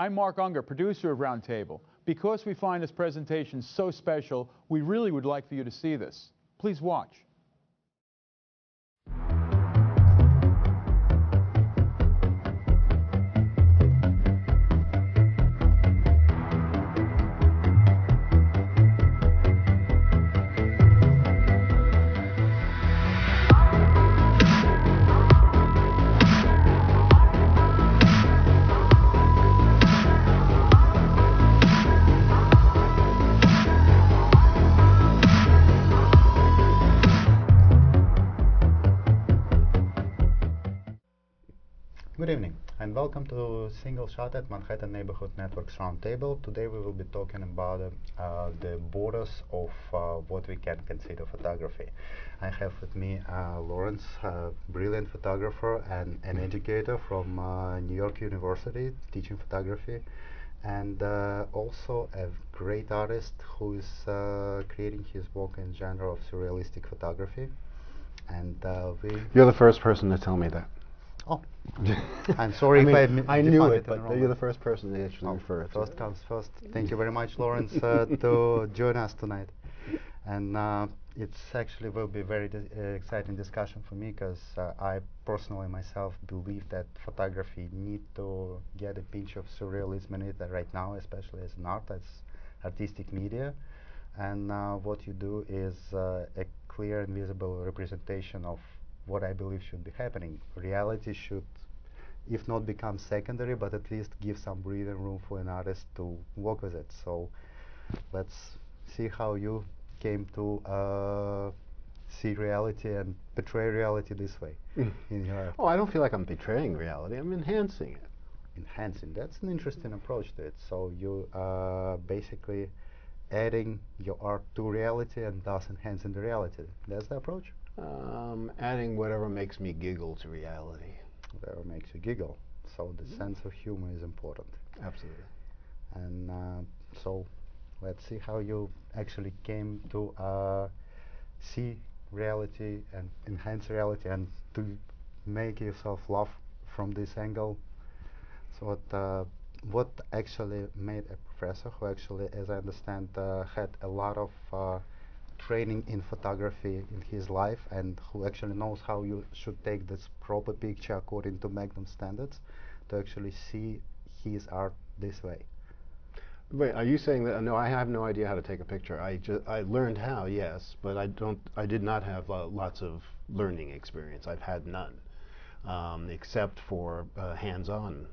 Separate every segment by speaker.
Speaker 1: I'm Mark Unger, producer of Roundtable. Because we find this presentation so special, we really would like for you to see this. Please watch.
Speaker 2: Good evening and welcome to Single Shot at Manhattan Neighborhood Network's Roundtable. Today we will be talking about the borders of what we can consider photography. I have with me Lawrence, a brilliant photographer and an educator from New York University teaching photography, and also a great artist who is creating his work in genre of surrealistic photography. And
Speaker 3: You're the first person to tell me that.
Speaker 2: Oh, I'm sorry if
Speaker 3: I knew it, but you're the first person to actually refer to it.
Speaker 2: First comes first. Thank you very much, Lawrence, to join us tonight. And it's actually will be a very exciting discussion for me because I personally myself believe that photography need to get a pinch of surrealism in it right now, especially as an art, as artistic media. And what you do is a clear and visible representation of what I believe should be happening. Reality should, if not become secondary, but at least give some breathing room for an artist to work with it. So let's see how you came to see reality and portray reality this way in your art.
Speaker 3: Oh, I don't feel like I'm betraying reality. I'm enhancing it.
Speaker 2: Enhancing. That's an interesting approach to it. So you basically adding your art to reality and thus enhancing the reality. That's the approach?
Speaker 3: Adding whatever makes me giggle to reality.
Speaker 2: Whatever makes you giggle. So the sense of humor is important.
Speaker 3: Absolutely.
Speaker 2: And so let's see how you actually came to see reality and enhance reality and to make yourself laugh from this angle. So what actually made a professor who actually, as I understand, had a lot of training in photography in his life and who actually knows how you should take this proper picture according to Magnum standards to actually see his art this way.
Speaker 3: Wait, are you saying that? No, I have no idea how to take a picture. I learned how, yes, but I did not have lots of learning experience. I've had none, except for hands-on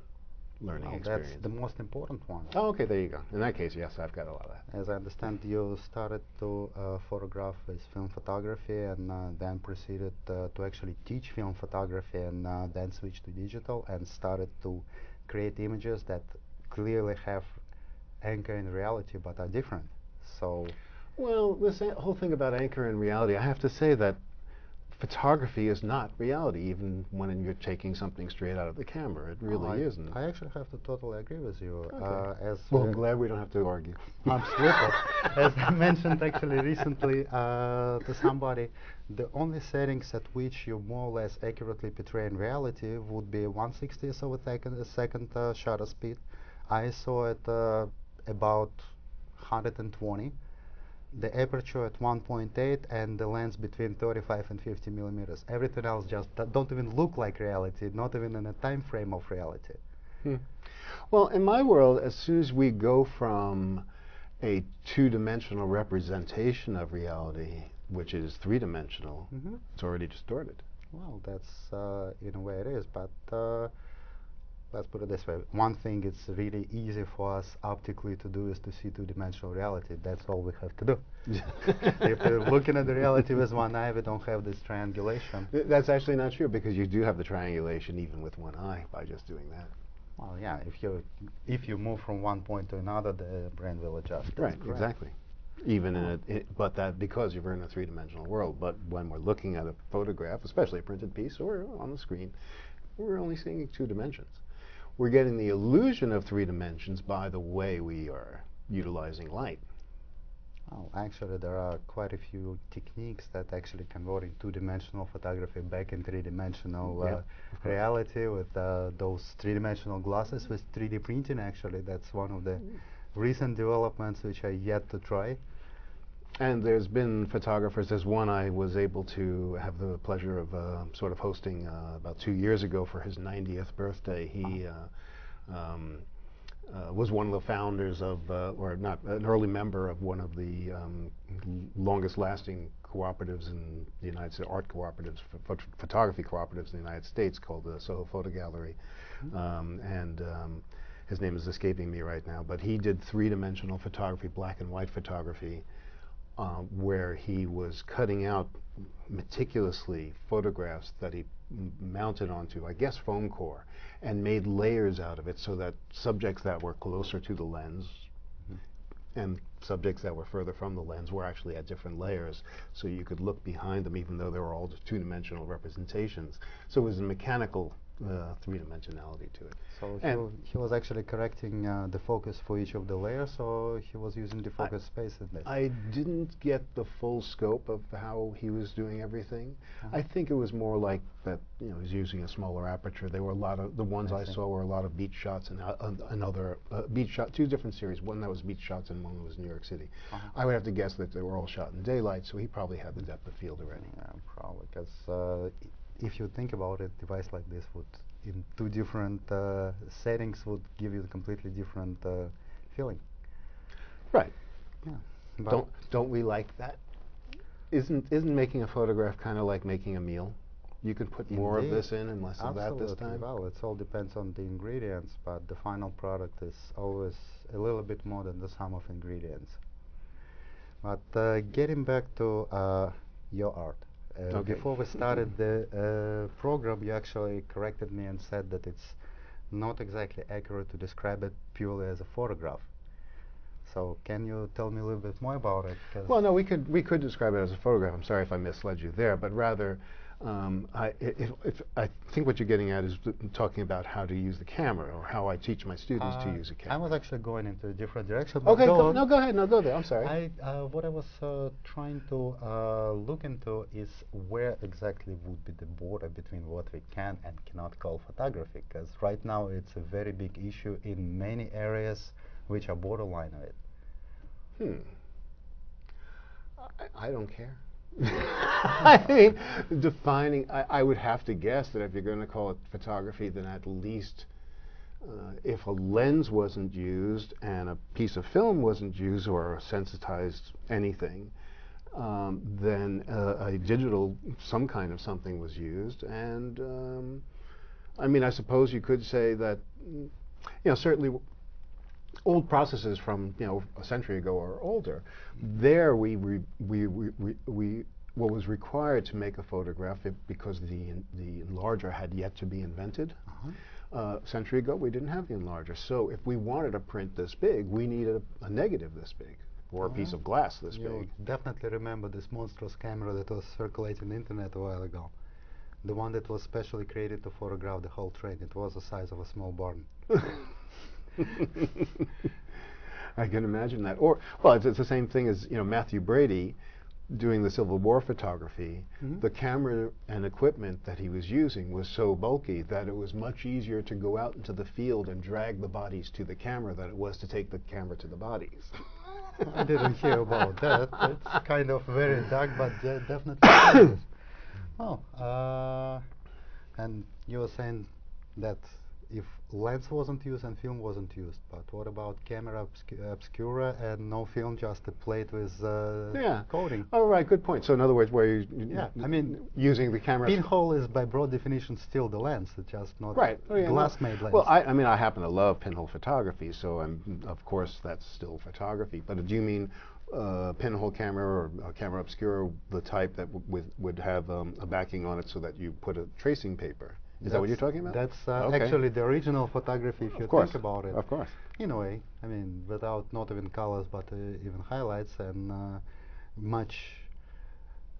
Speaker 3: learning experience.
Speaker 2: That's the most important one.
Speaker 3: Oh, okay, there you go. In that case, yes, I've got a lot of that.
Speaker 2: As I understand, you started to photograph with film photography and then proceeded to actually teach film photography and then switched to digital and started to create images that clearly have anchor in reality but are different. So,
Speaker 3: well, this whole thing about anchor in reality, I have to say that photography is not reality, even when you're taking something straight out of the camera. It really isn't.
Speaker 2: I actually have to totally agree with you.
Speaker 3: Okay. Well, I'm glad we don't have to argue.
Speaker 2: Absolutely. As I mentioned actually recently to somebody, the only settings at which you more or less accurately portray in reality would be 1/60th of a second shutter speed, ISO at about 120, the aperture at 1.8, and the lens between 35 and 50 millimeters. Everything else just don't even look like reality, not even in a time frame of reality.
Speaker 3: Well, in my world, as soon as we go from a two-dimensional representation of reality, which is three-dimensional, it's already distorted.
Speaker 2: Well, that's in a way it is, but let's put it this way. One thing it's really easy for us optically to do is to see two-dimensional reality. That's all we have to do. If we're looking at the reality with one eye, we don't have this triangulation.
Speaker 3: That's actually not true, because you do have the triangulation even with one eye by just doing that.
Speaker 2: Well, yeah, if you move from one point to another, the brain will adjust.
Speaker 3: Right, exactly. Even in but that because you're in a three-dimensional world. But when we're looking at a photograph, especially a printed piece or on the screen, we're only seeing two dimensions. We're getting the illusion of three dimensions by the way we are utilizing light.
Speaker 2: Oh, actually, there are quite a few techniques that actually converting two-dimensional photography back in three-dimensional
Speaker 3: Yep, of course.
Speaker 2: reality with those three-dimensional glasses with 3D printing. Actually, that's one of the recent developments which I yet to try.
Speaker 3: And there's been photographers. There's one I was able to have the pleasure of sort of hosting about 2 years ago for his 90th birthday. He was one of the founders of, or not, an early member of one of the longest-lasting cooperatives in the United States, art cooperatives, photography cooperatives in the United States, called the Soho Photo Gallery. His name is escaping me right now, but he did three-dimensional photography, black and white photography, where he was cutting out meticulously photographs that he mounted onto, I guess, foam core, and made layers out of it so that subjects that were closer to the lens and subjects that were further from the lens were actually at different layers, so you could look behind them even though they were all just two-dimensional representations. So it was a mechanical three-dimensionality to it.
Speaker 2: So he was actually correcting the focus for each of the layers, or he was using the focus space in this?
Speaker 3: I didn't get the full scope of how he was doing everything. I think it was more like that, you know, he was using a smaller aperture. There were a lot of, the ones I saw were a lot of beach shots and another beach shot, two different series. One that was beach shots and one was New York City. I would have to guess that they were all shot in daylight, so he probably had the depth of field already.
Speaker 2: Yeah, probably, because if you think about it, device like this would, in two different settings, would give you a completely different feeling.
Speaker 3: Right.
Speaker 2: Yeah. But
Speaker 3: Don't we like that? Isn't making a photograph kind of like making a meal? You can put more of this in and less of that this time.
Speaker 2: Well, it all depends on the ingredients, but the final product is always a little bit more than the sum of ingredients. But getting back to your art. Before we started the program, you actually corrected me and said that it's not exactly accurate to describe it purely as a photograph. So can you tell me a little bit more about it?
Speaker 3: Well, no, we could describe it as a photograph. I'm sorry if I misled you there, but rather, I think what you're getting at is talking about how to use the camera, or how I teach my students to use a camera.
Speaker 2: I was actually going into a different direction.
Speaker 3: Okay, go ahead. No, go there. I'm sorry.
Speaker 2: What I was trying to look into is where exactly would be the border between what we can and cannot call photography, because right now it's a very big issue in many areas which are borderline of it.
Speaker 3: I don't care. I mean, defining, I would have to guess that if you're going to call it photography, then at least if a lens wasn't used and a piece of film wasn't used or sensitized anything, then a digital, some kind of something was used. And I mean, I suppose you could say that, you know, certainly old processes from, you know, a century ago or older, there what was required to make a photograph, because the enlarger had yet to be invented. A century ago, we didn't have the enlarger. So if we wanted a print this big, we needed a negative this big, or a piece of glass this big.
Speaker 2: You definitely remember this monstrous camera that was circulating on the internet a while ago. The one that was specially created to photograph the whole train. It was the size of a small barn.
Speaker 3: I can imagine that. Or, well, it's the same thing as, you know, Matthew Brady doing the Civil War photography. The camera and equipment that he was using was so bulky that it was much easier to go out into the field and drag the bodies to the camera than it was to take the camera to the bodies.
Speaker 2: I didn't hear about that. It's kind of very dark, but definitely. Oh, and you were saying that if lens wasn't used and film wasn't used, but what about camera obscura and no film, just a plate with coating?
Speaker 3: Oh, right, good point. So in other words, where you
Speaker 2: I mean,
Speaker 3: using the camera.
Speaker 2: Pinhole is by broad definition still the lens, it's just not glass-made lens.
Speaker 3: Well, I mean, I happen to love pinhole photography, so of course that's still photography. But do you mean pinhole camera or camera obscura, the type that would have a backing on it so that you put a tracing paper? Is that what you're talking about?
Speaker 2: That's actually the original photography, if you think about it.
Speaker 3: Of course.
Speaker 2: In a way, I mean, without not even colors, but even highlights and much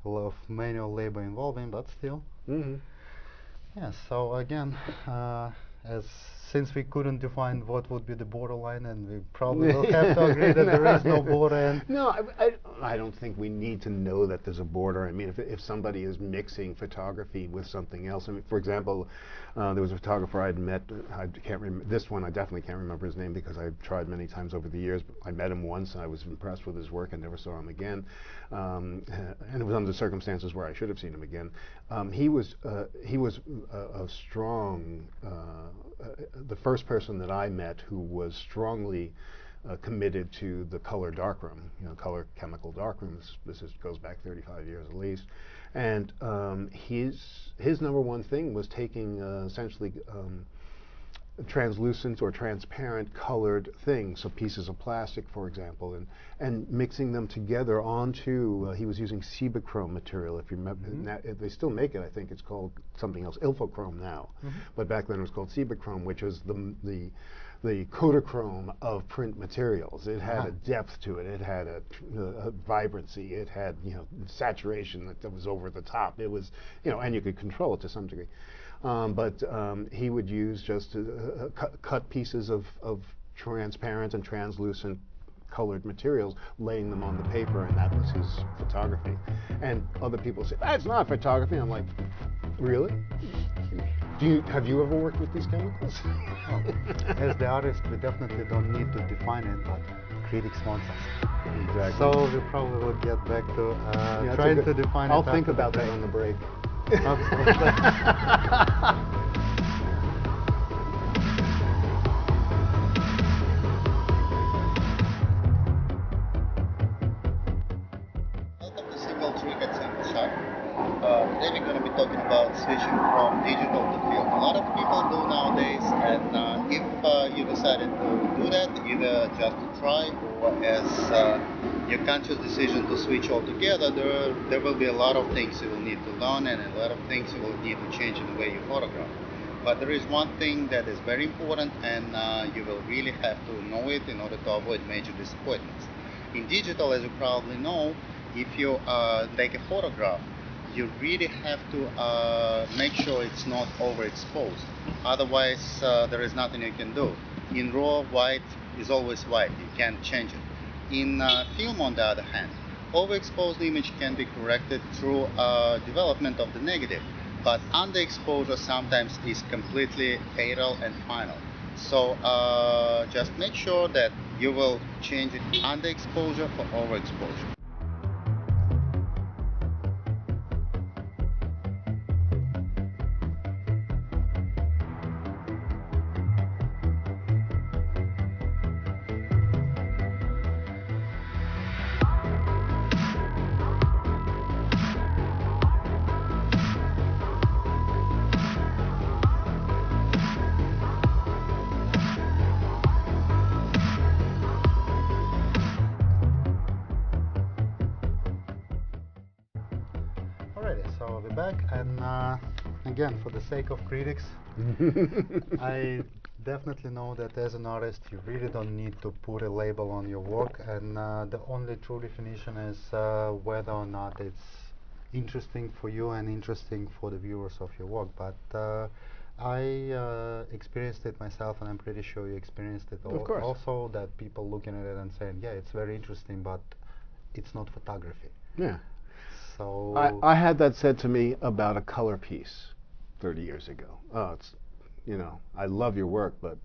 Speaker 2: of manual labor involving, but still. Yeah, so again, as since we couldn't define what would be the borderline, and we probably will have to agree that there is no border. And
Speaker 3: no, I don't think we need to know that there's a border. I mean, if somebody is mixing photography with something else, I mean, for example, there was a photographer I'd met. I can't remember this one. I definitely can't remember his name because I've tried many times over the years. But I met him once, and I was impressed with his work, and never saw him again. And it was under circumstances where I should have seen him again. He was a strong. The first person that I met who was strongly committed to the color darkroom, color chemical darkroom. This goes back 35 years at least. And his number one thing was taking essentially translucent or transparent colored things, so pieces of plastic, for example, and mixing them together onto, he was using Cibachrome material, if you remember. They still make it, I think it's called something else, Ilfochrome now, but back then it was called Cibachrome, which is the Kodachrome of print materials. It had a depth to it, it had a vibrancy, it had saturation that was over the top. It was, and you could control it to some degree. But he would use just cut pieces of transparent and translucent colored materials, laying them on the paper, and that was his photography. And other people say, that's not photography. I'm like, really? Have you ever worked with these chemicals?
Speaker 2: As the artist, we definitely don't need to define it, but critics want us.
Speaker 3: Exactly.
Speaker 2: So we probably will get back to trying to define it.
Speaker 3: I'll think about that on the break.
Speaker 2: Absolutely.
Speaker 4: Welcome to Single Trick at Single Shot. Today we're going to be talking about switching from digital to film. A lot of people do nowadays, and if you decided to do that, either just to try or as your conscious decision to switch altogether, there will be a lot of things you will need to learn and a lot of things you will need to change in the way you photograph. But there is one thing that is very important, and you will really have to know it in order to avoid major disappointments. In digital, as you probably know, if you take a photograph, you really have to make sure it's not overexposed. Otherwise, there is nothing you can do. In RAW, white is always white. You can't change it. In film, on the other hand, overexposed image can be corrected through development of the negative, but underexposure sometimes is completely fatal and final. So just make sure that you will change it underexposure for overexposure.
Speaker 2: So we're back, and again, for the sake of critics, I definitely know that as an artist you really don't need to put a label on your work, and the only true definition is whether or not it's interesting for you and interesting for the viewers of your work. But I experienced it myself, and I'm pretty sure you experienced it also, that people looking at it and saying, yeah, it's very interesting, but it's not photography.
Speaker 3: Yeah.
Speaker 2: So
Speaker 3: I had that said to me about a color piece 30 years ago. Oh, it's, I love your work, but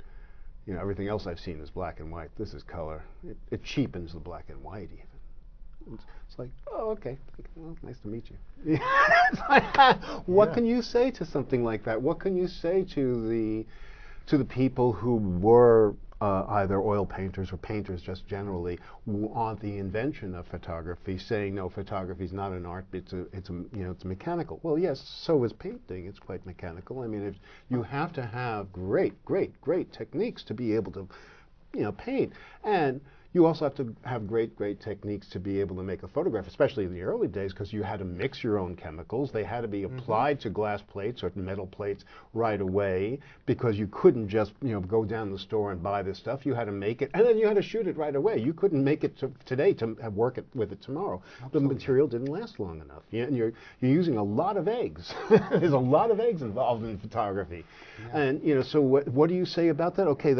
Speaker 3: everything else I've seen is black and white. This is color. It cheapens the black and white even. It's like, oh, okay. Well, nice to meet you. What can you say to something like that? What can you say to the people who were either oil painters or painters just generally on the invention of photography, saying no, photography is not an art, it's mechanical. Well, yes, so is painting. It's quite mechanical. I mean, you have to have great techniques to be able to paint, and You also have to have great techniques to be able to make a photograph, especially in the early days, because you had to mix your own chemicals. They had to be applied to glass plates or metal plates right away, because you couldn't just go down the store and buy this stuff. You had to make it, and then you had to shoot it right away. You couldn't make it today to work with it tomorrow.
Speaker 2: Absolutely.
Speaker 3: The material didn't last long enough. And you're using a lot of eggs. There's a lot of eggs involved in photography.
Speaker 2: Yeah.
Speaker 3: And so what do you say about that? Okay,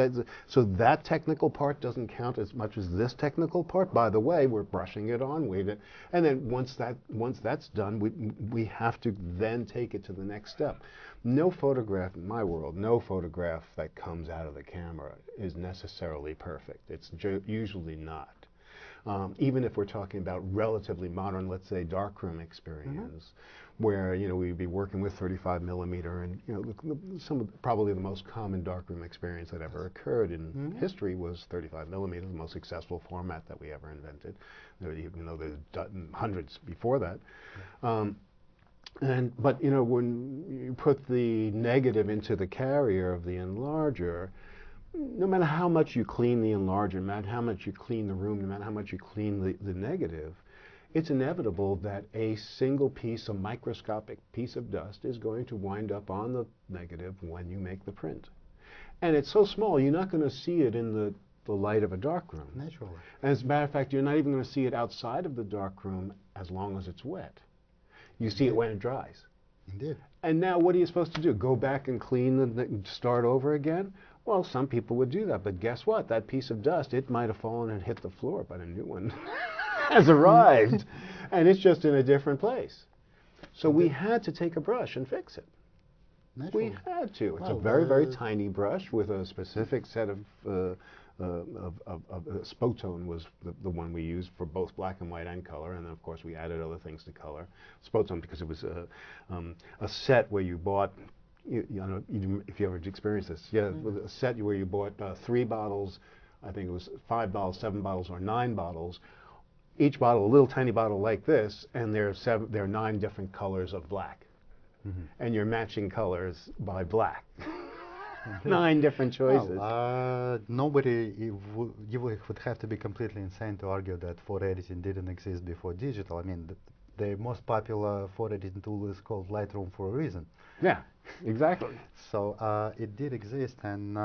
Speaker 3: so that technical part doesn't count as much as this technical part. By the way, we're brushing it on, and then once that's done, we have to then take it to the next step. No photograph in my world, no photograph that comes out of the camera is necessarily perfect. It's usually not. Even if we're talking about relatively modern, let's say, darkroom experience, where we'd be working with 35 millimeter, and probably the most common darkroom experience that ever occurred in history was 35 millimeter, the most successful format that we ever invented, even though there's hundreds before that. But when you put the negative into the carrier of the enlarger, no matter how much you clean the enlarger, no matter how much you clean the room, no matter how much you clean the negative, it's inevitable that a single piece, a microscopic piece of dust, is going to wind up on the negative when you make the print. And it's so small, you're not going to see it in the light of a darkroom.
Speaker 2: Naturally.
Speaker 3: As a matter of fact, you're not even going to see it outside of the darkroom as long as it's wet. You see it when it dries.
Speaker 2: Indeed.
Speaker 3: And now what are you supposed to do? Go back and clean start over again? Well, some people would do that, but guess what? That piece of dust, it might have fallen and hit the floor, but a new one has arrived, and it's just in a different place. So we had to take a brush and fix it.
Speaker 2: Naturally.
Speaker 3: We had to. It's
Speaker 2: Well,
Speaker 3: a very tiny brush with a specific set of Spotone was the one we used for both black and white and color, and then of course we added other things to color. Spotone because it was a set where you bought, if you ever experienced this, a set where you bought 3 bottles, I think it was 5 bottles, 7 bottles, or 9 bottles. Each bottle, a little tiny bottle like this, and there are 9 different colors of black, and you're matching colors by black. 9 different choices.
Speaker 2: Well, you would have to be completely insane to argue that photo editing didn't exist before digital. I mean, the most popular photo editing tool is called Lightroom for a reason.
Speaker 3: Yeah, exactly.
Speaker 2: So it did exist, and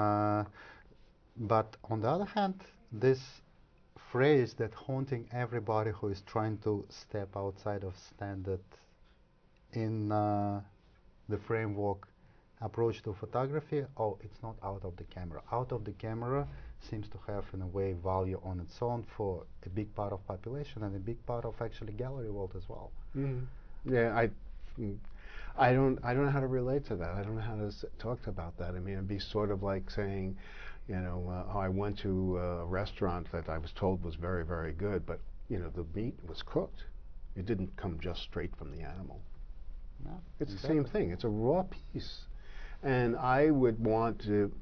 Speaker 2: but on the other hand, this phrase that haunting everybody who is trying to step outside of standard in the framework approach to photography, it's not out of the camera. Out of the camera seems to have, in a way, value on its own for a big part of population and a big part of actually gallery world as well.
Speaker 3: Yeah, I don't know how to relate to that. I don't know how to talk about that. I mean, it'd be sort of like saying, I went to a restaurant that I was told was very good, but the meat was cooked. It didn't come just straight from the animal.
Speaker 2: No,
Speaker 3: it's
Speaker 2: exactly.
Speaker 3: the same thing. It's a raw piece. And I would want to,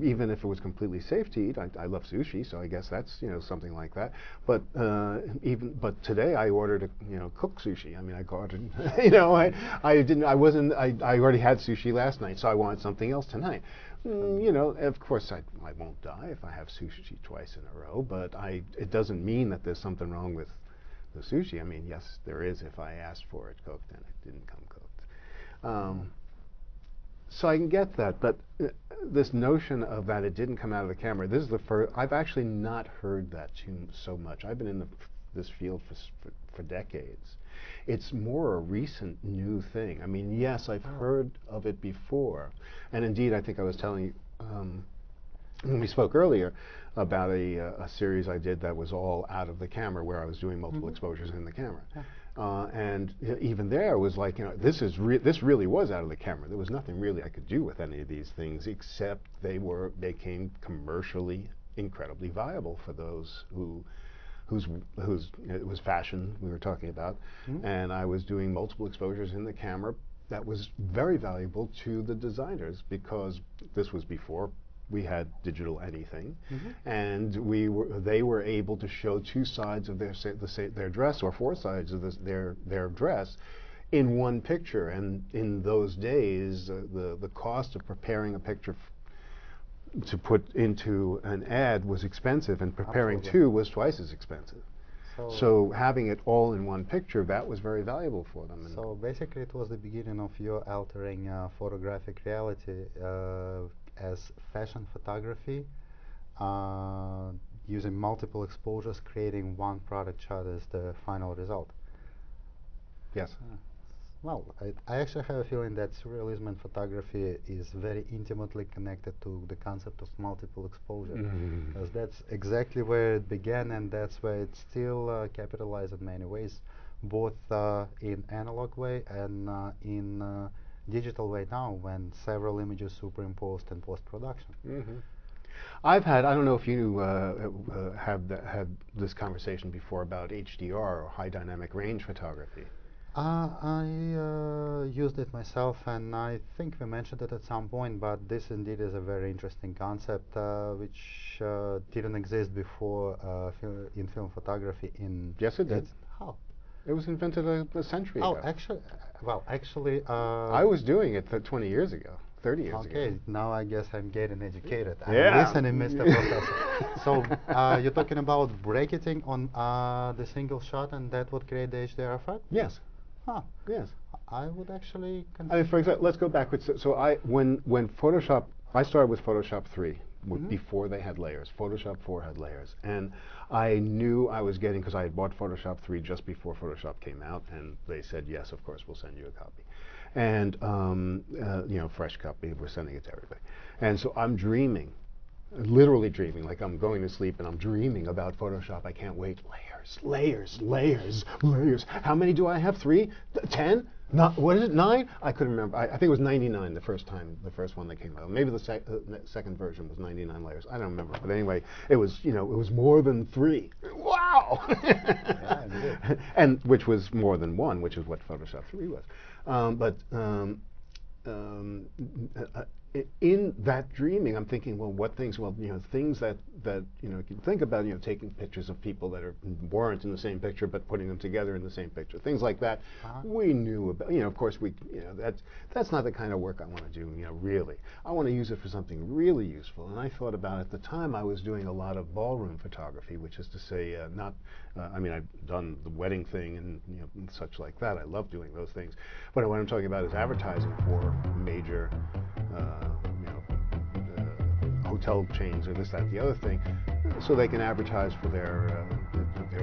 Speaker 3: even if it was completely safe to eat, I love sushi, so I guess that's, something like that. But but today I ordered cooked sushi. I mean, I ordered, I already had sushi last night, so I wanted something else tonight. Of course I won't die if I have sushi twice in a row, but it doesn't mean that there's something wrong with the sushi. I mean, yes, there is if I asked for it cooked and it didn't come cooked. So I can get that, but this notion of that it didn't come out of the camera, this is the first, I've actually not heard that so much. I've been in this field for decades. It's more a recent new thing. I mean, yes, I've heard of it before, and indeed I think I was telling you when we spoke earlier about a series I did that was all out of the camera, where I was doing multiple exposures in the camera. And even there was like, this really was out of the camera. There was nothing really I could do with any of these things, except they became commercially incredibly viable for those it was fashion we were talking about, and I was doing multiple exposures in the camera. That was very valuable to the designers, because this was before we had digital anything, and they were able to show 2 sides of their dress, or 4 sides of their dress in one picture. And in those days, the cost of preparing a picture to put into an ad was expensive, and preparing
Speaker 2: Absolutely.
Speaker 3: two was twice as expensive. So having it all in one picture, that was very valuable for them. And
Speaker 2: So basically, it was the beginning of your altering photographic reality as fashion photography, using multiple exposures, creating one product shot as the final result.
Speaker 3: yes.
Speaker 2: Well, I actually have a feeling that surrealism in photography is very intimately connected to the concept of multiple exposure, because that's exactly where it began, and that's where it's still capitalized in many ways, both in analog way and in digital way now, when several images superimposed in post-production.
Speaker 3: I don't know if you had this conversation before about HDR, or high dynamic range photography.
Speaker 2: I used it myself, and I think we mentioned it at some point, but this indeed is a very interesting concept which didn't exist before in film photography.
Speaker 3: Yes, it did.
Speaker 2: How?
Speaker 3: It was invented a century
Speaker 2: Oh,
Speaker 3: ago.
Speaker 2: actually,
Speaker 3: I was doing it 20 years ago, 30 years ago.
Speaker 2: okay, now I guess I'm getting educated.
Speaker 3: Yeah.
Speaker 2: I'm listening, Mr. Professor. So you're talking about bracketing on the single shot, and that would create the HDR effect?
Speaker 3: Yes.
Speaker 2: Huh.
Speaker 3: Yes.
Speaker 2: I would actually
Speaker 3: I mean, for example, let's go backwards. So when Photoshop, I started with Photoshop 3 before they had layers. Photoshop 4 had layers, and I knew I was getting, because I had bought Photoshop 3 just before Photoshop came out, and they said yes, of course, we'll send you a copy, and you know, fresh copy. We're sending it to everybody, and so I'm dreaming. Literally dreaming, like I'm going to sleep and I'm dreaming about Photoshop. I can't wait. Layers, layers, layers, layers. How many do I have? 3? 10? Not, what is it? 9? I couldn't remember. I think it was 99 the first one that came out. Maybe the second version was 99 layers. I don't remember. But anyway, it was, you know, it was more than 3. Wow!
Speaker 2: Yeah,
Speaker 3: and which was more than 1, which is what Photoshop 3 was. In that dreaming, I'm thinking, well, what things? Well, you know, things that you know, you can think about, you know, taking pictures of people that weren't in the same picture, but putting them together in the same picture. Things like that. We knew about. You know, of course, that's not the kind of work I want to do. You know, really, I want to use it for something really useful. And I thought about, at the time, I was doing a lot of ballroom photography, which is to say, not. I mean, I've done the wedding thing and, you know, and such like that. I love doing those things. But what I'm talking about is advertising for major. You know, hotel chains or this, that, the other thing, so they can advertise for their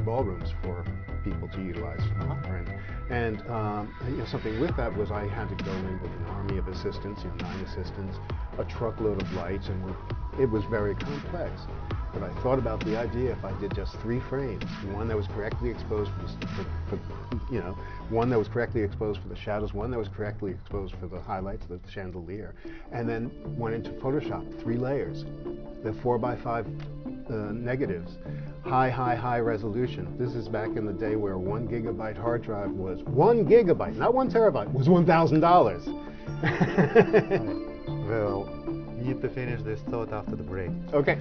Speaker 3: ballrooms for people to utilize. And you know, something with that was I had to go in with an army of assistants, you know, 9 assistants, a truckload of lights, and it was very complex. But I thought about the idea if I did just 3 frames, one that was correctly exposed for you know, one that was correctly exposed for the shadows, one that was correctly exposed for the highlights, the chandelier, and then went into Photoshop, 3 layers, the 4x5 negatives, high resolution. This is back in the day where 1 gigabyte hard drive was 1 gigabyte, not 1 terabyte, was $1,000.
Speaker 2: We'll need to finish this thought after the break.
Speaker 3: Okay.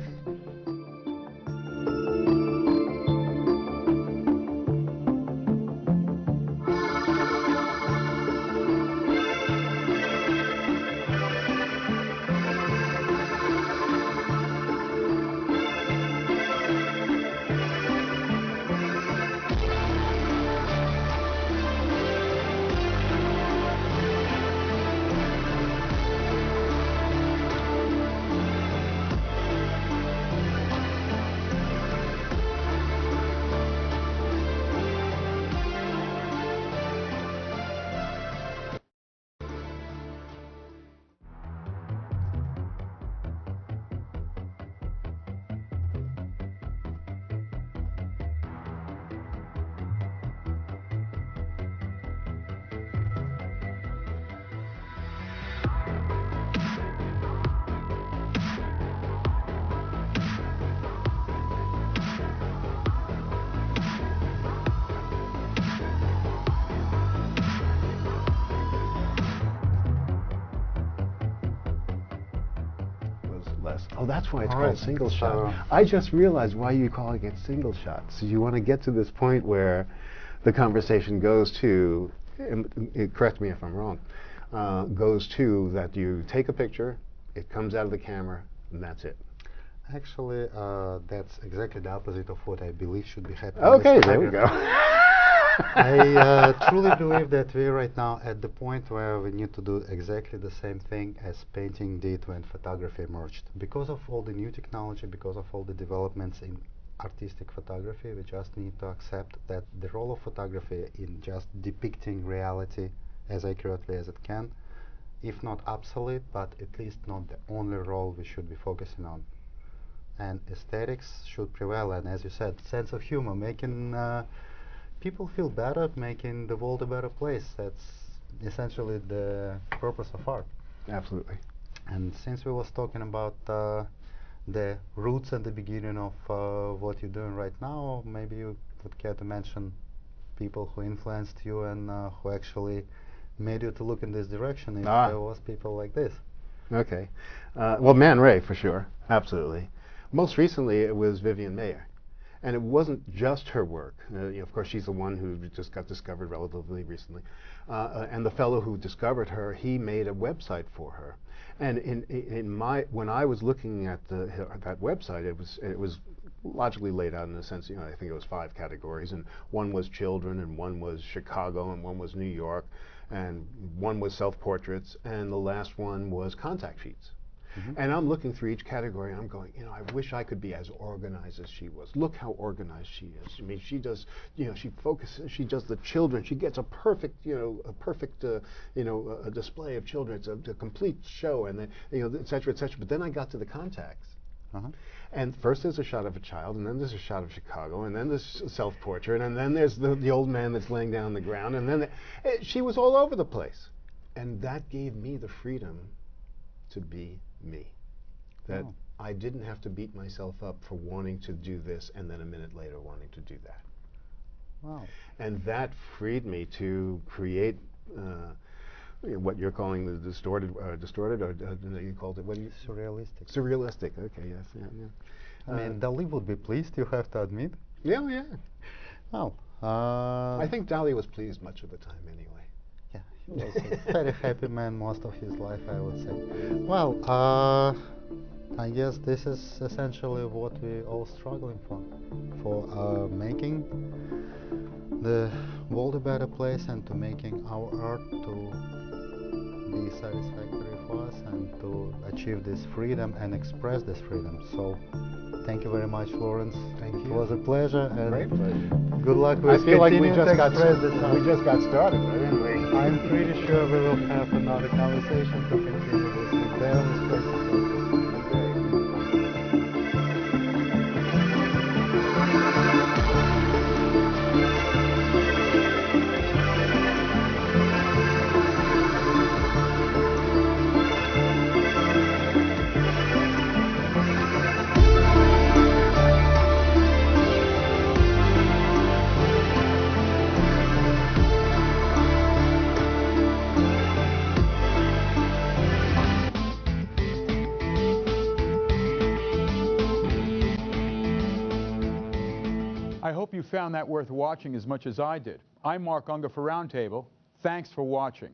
Speaker 3: Oh, that's why it's called single shot. I just realized why you're calling it single shot. So you want to get to this point where the conversation goes to, and correct me if I'm wrong, goes to that you take a picture, it comes out of the camera, and that's it.
Speaker 2: Actually, that's exactly the opposite of what I believe should be happening.
Speaker 3: Okay, there we go.
Speaker 2: I truly believe that we're right now at the point where we need to do exactly the same thing as painting did when photography emerged. Because of all the new technology, because of all the developments in artistic photography, we just need to accept that the role of photography in just depicting reality as accurately as it can, if not obsolete, but at least not the only role we should be focusing on. And aesthetics should prevail, and as you said, sense of humor, making people feel better, making the world a better place. That's essentially the purpose of art.
Speaker 3: Absolutely.
Speaker 2: And since we was talking about the roots and the beginning of what you're doing right now, maybe you would care to mention people who influenced you and who actually made you to look in this direction, if there was people like this.
Speaker 3: Okay. Well, Man Ray, for sure. Absolutely. Most recently, it was Vivian Mayer. And it wasn't just her work. Of course, she's the one who just got discovered relatively recently. And the fellow who discovered her, he made a website for her. And when I was looking at that website, it was logically laid out in a sense. I think it was 5 categories, and one was children, and one was Chicago, and one was New York, and one was self-portraits, and the last one was contact sheets. Mm-hmm. And I'm looking through each category, and I'm going, I wish I could be as organized as she was. Look how organized she is. I mean, she does, she focuses, she does the children. She gets a perfect, a display of children. It's a complete show, and et cetera, et cetera. But then I got to the contacts. Uh-huh. And first there's a shot of a child, and then there's a shot of Chicago, and then there's self-portrait, and then there's the old man that's laying down on the ground, and then she was all over the place. And that gave me the freedom to be me. That I didn't have to beat myself up for wanting to do this and then a minute later wanting to do that.
Speaker 2: Wow.
Speaker 3: And that freed me to create what you're calling the distorted, or you called it, what do you?
Speaker 2: Surrealistic.
Speaker 3: Surrealistic, okay, yes, yeah.
Speaker 2: I mean, Dali would be pleased, you have to admit.
Speaker 3: Yeah, yeah.
Speaker 2: Well,
Speaker 3: I think Dali was pleased much of the time anyway.
Speaker 2: Yeah, he was a very happy man most of his life, I would say. Well, I guess this is essentially what we're all struggling for making the world a better place and to making our art to be satisfactory for us and to achieve this freedom and express this freedom. So thank you very much, Lawrence.
Speaker 3: Thank you.
Speaker 2: It was a pleasure, and
Speaker 3: great pleasure.
Speaker 2: Good luck with
Speaker 3: I feel like we just got
Speaker 2: started,
Speaker 3: didn't we?
Speaker 2: I'm pretty sure we will have another conversation to continue this with various questions.
Speaker 1: I hope you found that worth watching as much as I did. I'm Mark Unger for Roundtable. Thanks for watching.